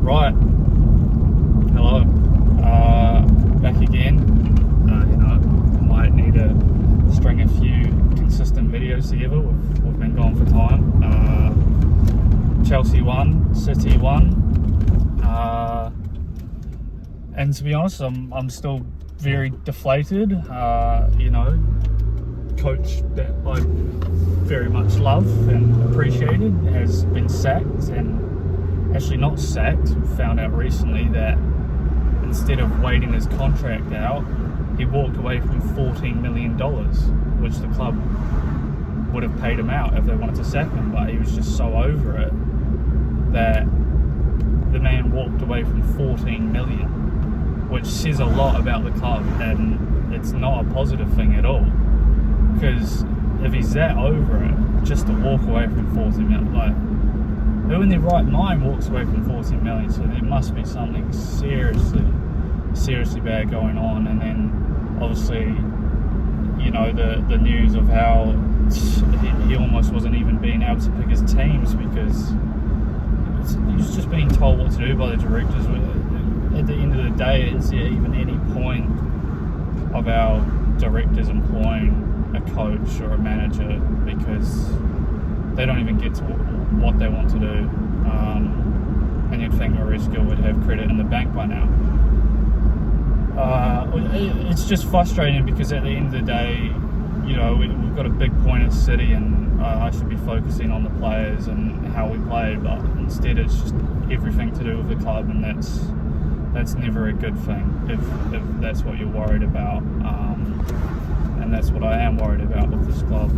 Right. Hello. Back again. Might need to string a few consistent videos together. We've been gone for time. Chelsea won, City won. And to be honest, I'm still very deflated. Coach that I very much love and appreciated has been sacked, and actually not sacked. Found out recently that instead of waiting his contract out, he walked away from $14 million, which the club would have paid him out if they wanted to sack him, but he was just so over it that the man walked away from $14 million, which says a lot about the club, and it's not a positive thing at all. Because if he's that over it, just to walk away from $14 million, like, who in their right mind walks away from $14 million? So there must be something seriously bad going on. And then obviously, the news of how he almost wasn't even being able to pick his teams because he was just being told what to do by the directors. At the end of the day, is there even any point of our directors employing a coach or a manager, because they don't even get to what they want to do, and you'd think Maresca would have credit in the bank by now. It's just frustrating because at the end of the day, we've got a big point at City, and I should be focusing on the players and how we played, but instead it's just everything to do with the club, and that's never a good thing if that's what you're worried about. And that's what I am worried about with this club.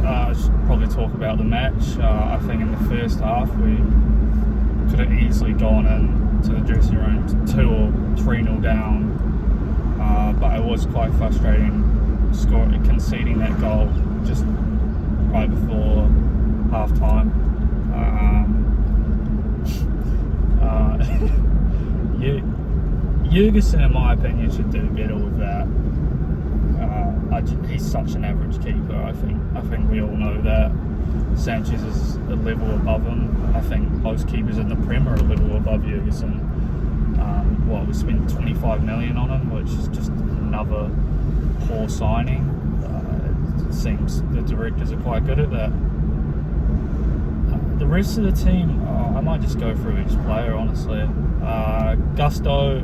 I should probably talk about the match. I think in the first half we could have easily gone into the dressing room 2 or 3-0 down, but it was quite frustrating conceding that goal just right before half time. Jurgensen, in my opinion, should do better with that. He's such an average keeper. I think we all know that. Sanchez is a level above him. I think most keepers in the Prem are a level above Jurgensen. We spent $25 million on him, which is just another poor signing. It seems the directors are quite good at that. The rest of the team, I might just go through each player, honestly. Gusto,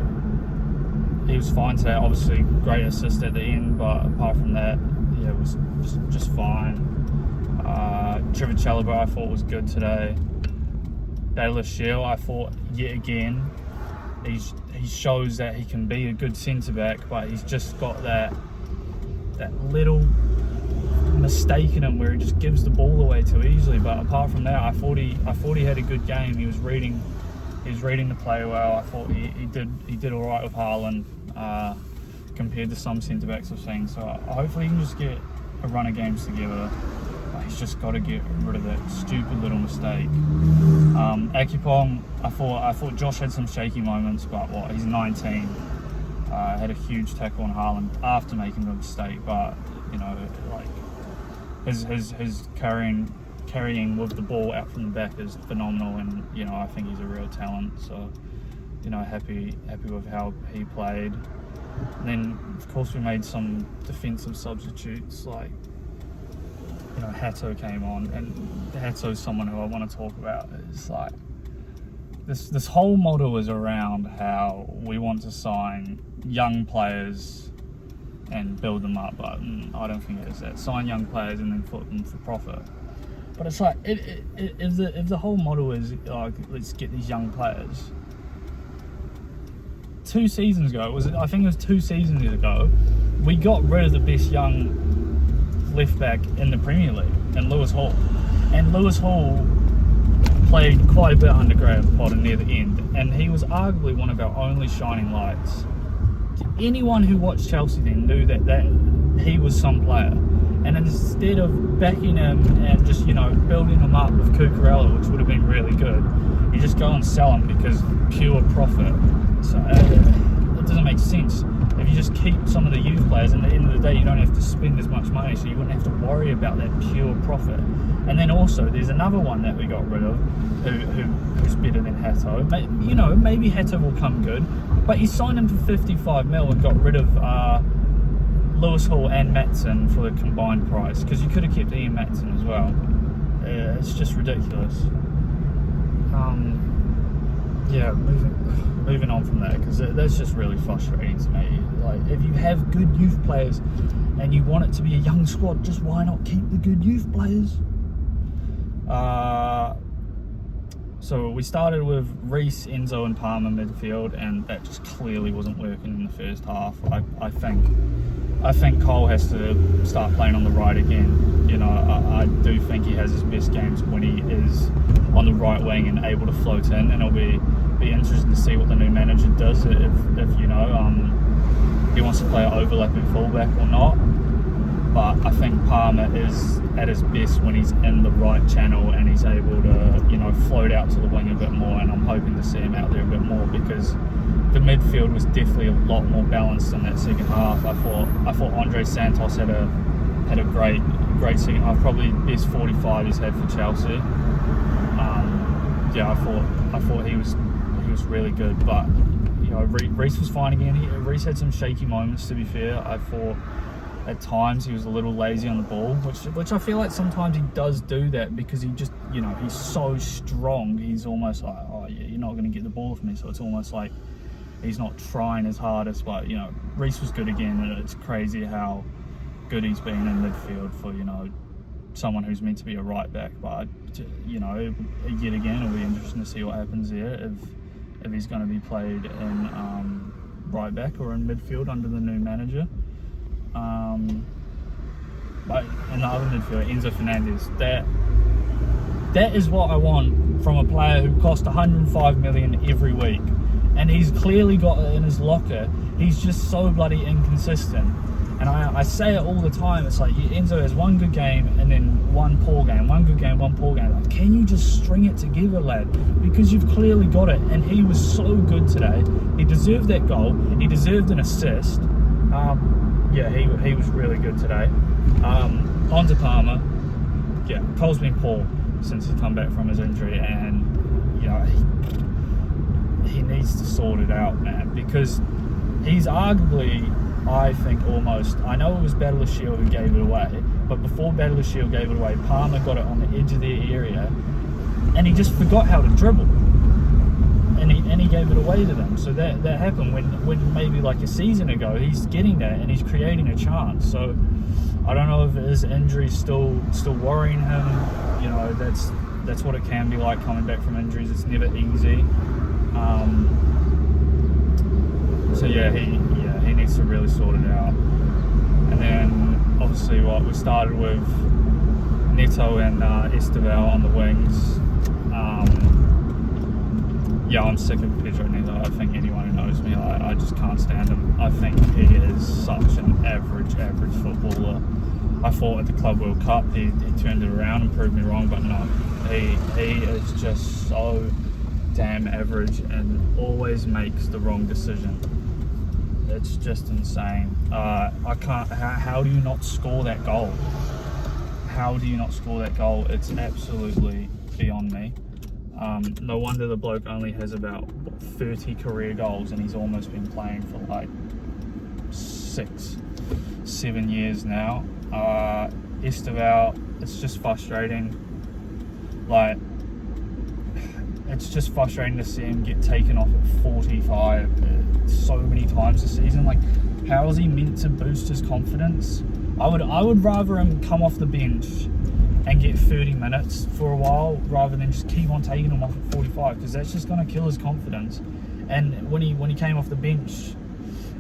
he was fine today. Obviously, great assist at the end, but apart from that, it was just fine. Trevoh Chalobah, I thought was good today. Dalglish, I thought yet again, he shows that he can be a good centre back, but he's just got that little mistake in him where he just gives the ball away too easily. But apart from that, I thought he had a good game. He was reading the play well. I thought he did all right with Haaland compared to some centre backs I've seen. So hopefully he can just get a run of games together. He's just got to get rid of that stupid little mistake. Akpom, I thought Josh had some shaky moments, but he's 19. Had a huge tackle on Haaland after making the mistake, but his carrying with the ball out from the back is phenomenal, and I think he's a real talent. So happy with how he played. And then of course we made some defensive substitutes, like Hato came on, and Hato's someone who I want to talk about. It's like this whole model is around how we want to sign young players and build them up, but I don't think it is that. Sign young players and then put them for profit. But it's like, if the whole model is let's get these young players. 2 seasons ago, I think it was 2 seasons ago, we got rid of the best young left back in the Premier League, and Lewis Hall. And Lewis Hall played quite a bit under Graham Potter near the end, and he was arguably one of our only shining lights. Anyone who watched Chelsea then knew that he was some player. And instead of backing him and just, building him up with Cucurella, which would have been really good, you just go and sell him because pure profit. So it doesn't make sense. if you just keep some of the youth players, and at the end of the day, you don't have to spend as much money, so you wouldn't have to worry about that pure profit. And then also, there's another one that we got rid of, who's better than Hato. Maybe Hato will come good, but you signed him for 55 mil and got rid of Lewis Hall and Matson for the combined price, because you could have kept Ian Matson as well. It's just ridiculous. Moving on from that, because that's just really frustrating to me. Like, if you have good youth players and you want it to be a young squad, just why not keep the good youth players? So we started with Reece, Enzo and Palmer midfield, and that just clearly wasn't working in the first half. I think Cole has to start playing on the right again. I do think he has his best games when he is on the right wing and able to float in, and it'll be interesting to see what the new manager does, if he wants to play an overlapping fullback or not. But I think Palmer is at his best when he's in the right channel and he's able to, float out to the wing a bit more, and I'm hoping to see him out there a bit more, because the midfield was definitely a lot more balanced in that second half. I thought Andre Santos had a great second half, probably best 45 he's had for Chelsea. I thought he was really good, but Reece was fine again. Reece had some shaky moments, to be fair. I thought at times he was a little lazy on the ball, which I feel like sometimes he does do that, because he just, he's so strong. He's almost like, oh yeah, you're not going to get the ball from me. So it's almost like he's not trying his hardest. But Reece was good again, and it's crazy how good he's been in midfield for someone who's meant to be a right back. But yet again, it'll be interesting to see what happens there, if he's going to be played in right back or in midfield under the new manager. But in the other midfield, Enzo Fernandez, that is what I want from a player who cost 105 million every week, and he's clearly got it in his locker. He's just so bloody inconsistent, and I say it all the time. It's like Enzo has one good game and then one poor game, one good game, one poor game. Like, can you just string it together, lad? Because you've clearly got it, and he was so good today. He deserved that goal. He deserved an assist. He was really good today. On to Palmer. Cole's been poor since he's come back from his injury, and he needs to sort it out, man, because he's arguably, I think, I know it was Battle of Shield who gave it away, but before Battle of Shield gave it away, Palmer got it on the edge of their area, and he just forgot how to dribble. And he gave it away to them. So that happened when maybe like a season ago he's getting that and he's creating a chance. So I don't know if his injury's still worrying him. That's what it can be like coming back from injuries. It's never easy. He needs to really sort it out. And then obviously we started with Neto and Esteval on the wings. I'm sick of Pedro Neto. I think anyone who knows me, I just can't stand him. I think he is such an average footballer. I thought at the Club World Cup he turned it around and proved me wrong, but no, he is just so damn average and always makes the wrong decision. It's just insane. I can't. How do you not score that goal? How do you not score that goal? It's absolutely beyond me. No wonder the bloke only has about 30 career goals, and he's almost been playing for like 6-7 years now. Esteval, it's just frustrating. Like, it's just frustrating to see him get taken off at 45 so many times this season. Like, how is he meant to boost his confidence? I would rather him come off the bench and get 30 minutes for a while rather than just keep on taking him off at 45, because that's just going to kill his confidence. And when he came off the bench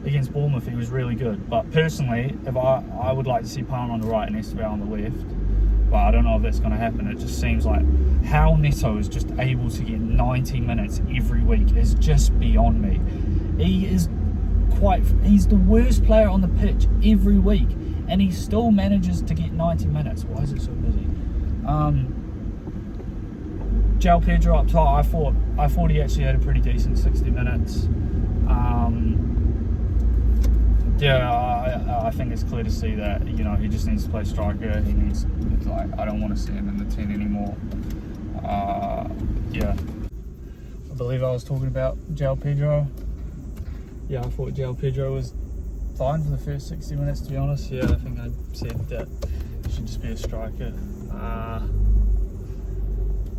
against Bournemouth, he was really good. But personally, if I would like to see Palmer on the right and Esteval on the left, but I don't know if that's going to happen. It just seems like how Neto is just able to get 90 minutes every week is just beyond me. He's the worst player on the pitch every week, and he still manages to get 90 minutes. Why is it so busy? João Pedro up top, I thought he actually had a pretty decent 60 minutes. Yeah, I think it's clear to see that, you know, he just needs to play striker. He needs, like, I don't want to see him in the 10 anymore. Yeah. I believe I was talking about João Pedro. Yeah, I thought João Pedro was fine for the first 60 minutes, to be honest. Yeah, I think I said that he should just be a striker.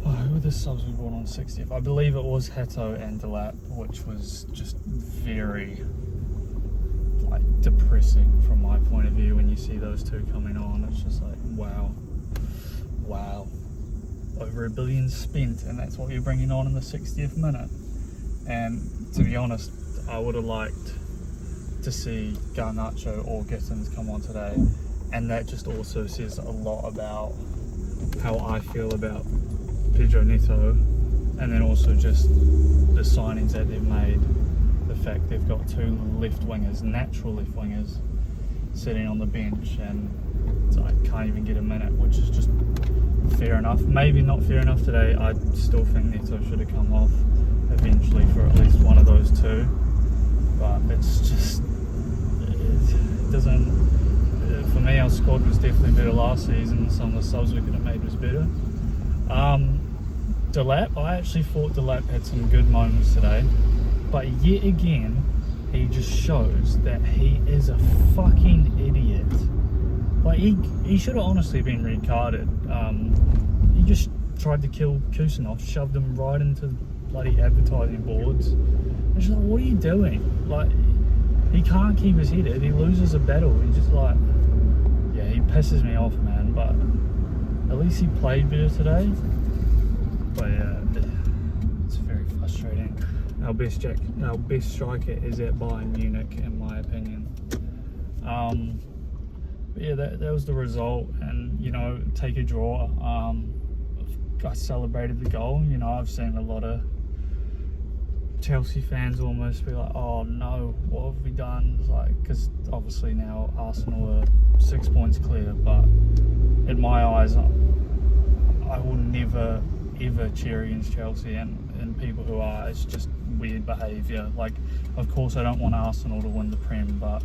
Who were the subs we brought on 60th? I believe it was Hato and Delap, which was just very, like, depressing from my point of view when you see those two coming on. It's just like, wow. Over $1 billion spent, and that's what you're bringing on in the 60th minute. And to be honest, I would have liked to see Garnacho or Gittins come on today, and that just also says a lot about how I feel about Pedro Neto, and then also just the signings that they've made. The fact they've got two left wingers, natural left wingers, sitting on the bench, and I can't even get a minute, which is just fair enough. Maybe not fair enough today. I still think Neto should have come off eventually for at least one of those two, but it's just, it doesn't, for me, our squad was definitely better last season. Some of the subs we could have made was better. Delap, I actually thought Delap had some good moments today, but yet again, he just shows that he is a fucking idiot. Like, he should have honestly been red carded. He just tried to kill Kusanov, shoved him right into the bloody advertising boards. It's like, what are you doing? Like, he can't keep his head. If he loses a battle, he's just like, yeah, he pisses me off, man. But at least he played better today. But yeah, it's very frustrating. Our best striker is at Bayern Munich, in my opinion. But yeah, that was the result, and you know, take a draw. I celebrated the goal. You know, I've seen a lot of Chelsea fans almost be like, "Oh no, what have we done?" It's like, because obviously now Arsenal are 6 points clear, but in my eyes, I will never ever cheer against Chelsea, and people who are, it's just weird behaviour. Like, of course I don't want Arsenal to win the Prem, but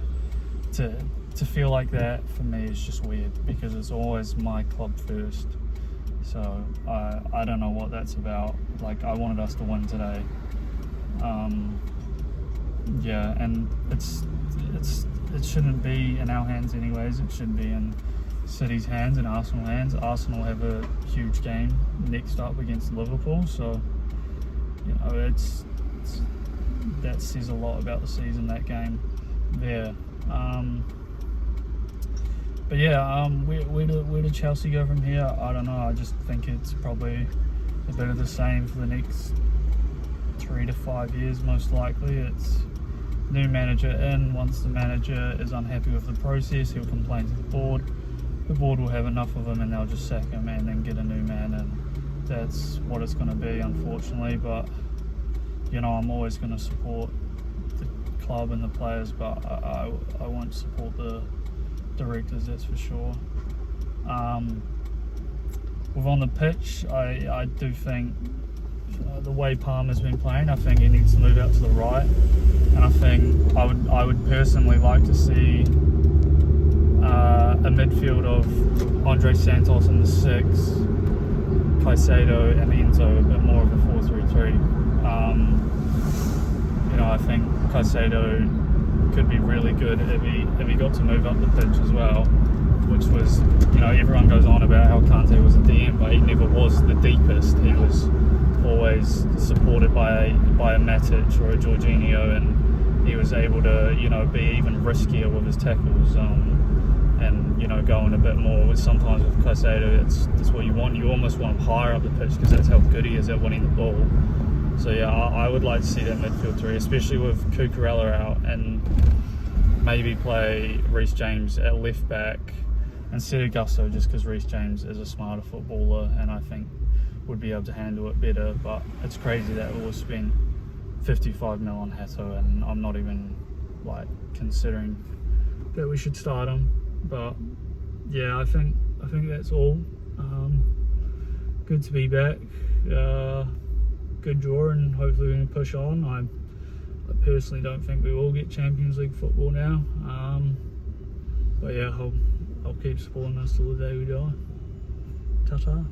to feel like that for me is just weird, because it's always my club first. So I don't know what that's about. Like, I wanted us to win today. Yeah, and it shouldn't be in our hands anyways. It should be in City's hands and Arsenal hands. Arsenal have a huge game next up against Liverpool, so you know, that says a lot about the season, that game there. But yeah, where do Chelsea go from here? I don't know. I just think it's probably a bit of the same for the next 3 to 5 years, most likely. It's new manager in. Once the manager is unhappy with the process, he'll complain to the board. The board will have enough of him, and they'll just sack him and then get a new man, and that's what it's going to be, unfortunately. But you know, I'm always going to support the club and the players, but I won't support the directors, that's for sure. With on the pitch, I do think the way Palmer's been playing, I think he needs to move out to the right, and I think I would personally like to see a midfield of Andre Santos in the 6, Caicedo and Enzo, a bit more of a 4-3-3. You know, I think Caicedo could be really good if he got to move up the pitch as well, which was, you know, everyone goes on about how Kante was a DM, but he never was the deepest. He was always supported by a Matic or a Jorginho, and he was able to, you know, be even riskier with his tackles, and you know, going a bit more. Sometimes with Caicedo, that's what you want. You almost want him higher up the pitch, because that's how good he is at winning the ball. So yeah, I would like to see that midfield three, especially with Cucurella out, and maybe play Reece James at left back instead of Gusto, just because Reece James is a smarter footballer and I think would be able to handle it better. But it's crazy that we'll spend 55 mil on Hato, and I'm not even like considering that we should start him. But yeah, I think that's all. Good to be back. Good draw, and hopefully we can push on. I personally don't think we will get Champions League football now. But yeah, I'll keep supporting us till the day we die. Ta-ta.